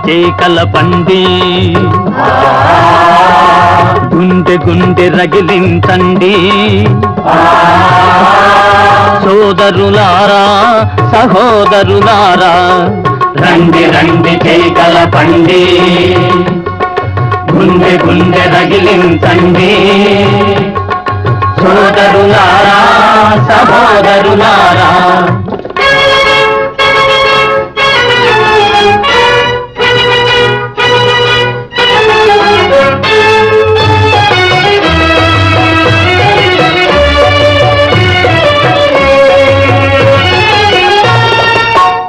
చేకల పండి గుండె గుండె రగిలించండి సోదరులారా సహోదరులారా రండి రండి చేకల పండి గుండె గుండె రగిలించండి సోదరులారా సహోదరులారా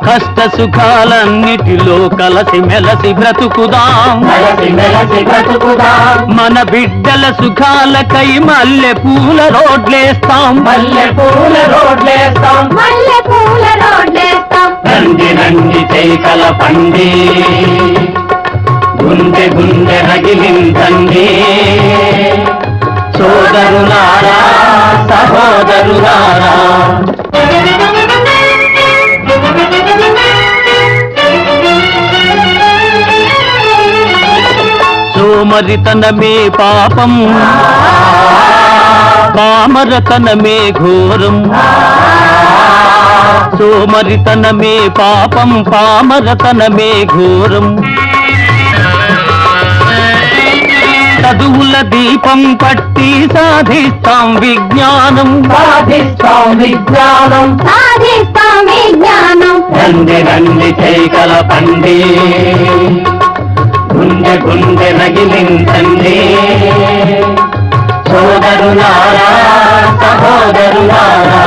కష్ట సుఖాలన్నిటిలో కలసి మెలసి బ్రతుకుదాం మన బిడ్డల సుఖాలకై మల్లె పూల రోడ్లేస్తాం రండి రండి చేకల పండి గుండె గుండె రగిలించండి సోదరులారా సహోదరులారా సోమరితనమే పాపం పామరతనమే ఘోరం సోమరితనమే పాపం పామరతనమే ఘోరం చదువుల దీపం పట్టి సాధిస్తాం విజ్ఞానం రండి రండి చేకల పండి గుండె గుండె రగిలించండి సోదరులారా సహోదరులారా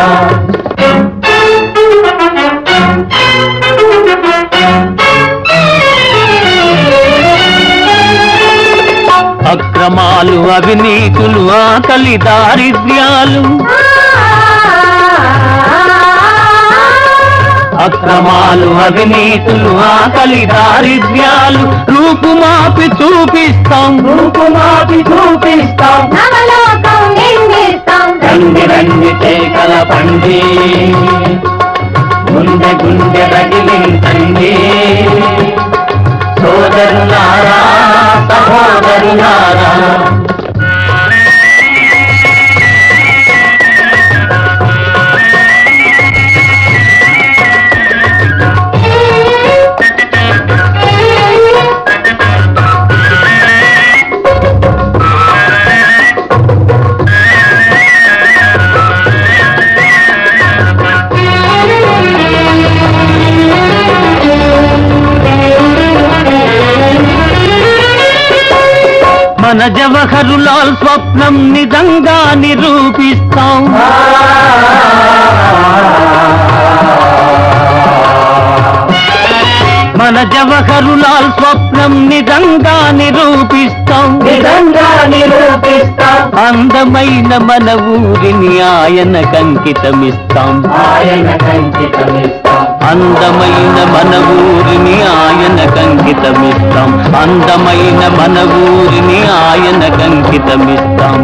అక్రమాలు అవినీతులు ఆకలి దారిద్ర్యాలు అక్రమాలు అవినీతులు ఆకలి దారిద్ర్యాలు రూపుమాపి చూపిస్తాం రండి రండి చేకల పండి గుండె గుండె రగిలించండి సోదరులారా సహోదరులారా మన జవహరులాల్ స్వప్నం నిజంగా నిరూపిస్తాం మన జవహరులాల్ స్వప్నం నిజంగా నిరూపిస్తాం అందమైన మన ఊరిని ఆయనకంకితమిస్తాం అందమైన మన ఊరిని ఆయనకంకితమిస్తాం అందమైన మన ఊరిని ఆయనకంకితమిస్తాం